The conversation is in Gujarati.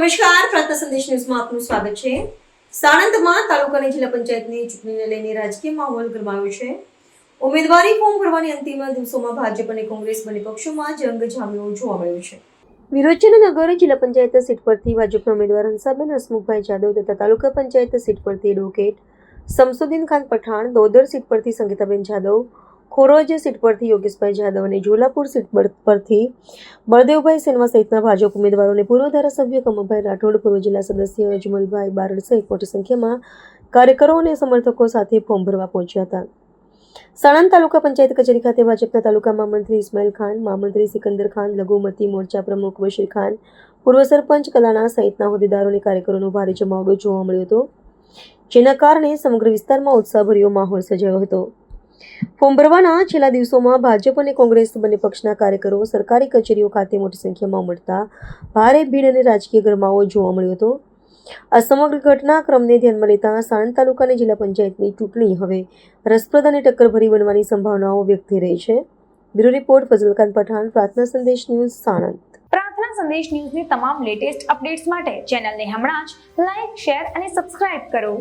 નમસ્કાર, પ્રાર્થના સંદેશ ન્યૂઝમાં આપનું સ્વાગત છે। સાણંદમાં તાલુકાની જિલ્લા પંચાયતની ચૂંટણીને લઈને રાજકીય માહોલ ગરમાયો છે। ઉમેદવારી ફોર્મ ભરવાની અંતિમ દિવસોમાં ભાજપ અને કોંગ્રેસ બંને પક્ષોમાં જંગ જામ્યો જોવા મળ્યો છે। વિરોચનનગર જિલ્લા પંચાયત સીટ પરથી ભાજપના ઉમેદવાર હંસાબેન હસમુખભાઈ જાદવ તથા તાલુકા પંચાયત સીટ પરથી એડવોકેટ શમસુદ્દીન ખાન પઠાણ, દોદર સીટ પરથી સંગીતાબેન જાદવ, ખોરોજ સીટ પરથી યોગેશભાઈ જાદવ અને ઝોલાપુર સીટ પરથી બળદેવભાઈ સેનવા સહિતના ભાજપ ઉમેદવારોને પૂર્વ ધારાસભ્ય કમલભાઈ રાઠોડ, પૂર્વ જિલ્લા સદસ્ય અજમલભાઈ બારડ સહિત મોટી સંખ્યામાં કાર્યકરો અને સમર્થકો સાથે ફોર્મ ભરવા પહોંચ્યા હતા। સાણંદ તાલુકા પંચાયત કચેરી ખાતે ભાજપના તાલુકા મહામંત્રી ઇસ્માઇલ ખાન, મહામંત્રી સિકંદર ખાન, લઘુમતી મોરચા પ્રમુખ બશીર ખાન, પૂર્વ સરપંચ કલાણા સહિતના હોદ્દેદારો અને કાર્યકરોનો ભારે જમાવડો જોવા મળ્યો હતો, જેના કારણે સમગ્ર વિસ્તારમાં ઉત્સાહભર્યો માહોલ સર્જાયો હતો। ફોર્મ ભરવાના છેલ્લા દિવસોમાં ભાજપ અને કોંગ્રેસ બંને પક્ષના કાર્યકરો સરકારી કચેરીઓ ખાતે મોટી સંખ્યામાં ઉમટતા ભારે ભીડ અને રાજકીય ગરમાવો જોવા મળ્યો હતો। આ સમગ્ર ઘટનાક્રમને ધ્યાનમાં લેતા સાણંદ તાલુકાની જિલ્લા પંચાયતની ચૂંટણી હવે રસપ્રદ અને ટક્કરભરી બનવાની સંભાવનાઓ વ્યક્ત થઈ રહી છે। બ્યુરો રિપોર્ટ ફઝલખાન પઠાણ, પ્રાર્થના સંદેશ ન્યૂઝ, સાણંદ। પ્રાર્થના સંદેશ ન્યૂઝની તમામ લેટેસ્ટ અપડેટ્સ માટે ચેનલને હમણાં જ લાઈક, શેર અને સબસ્ક્રાઇબ કરો।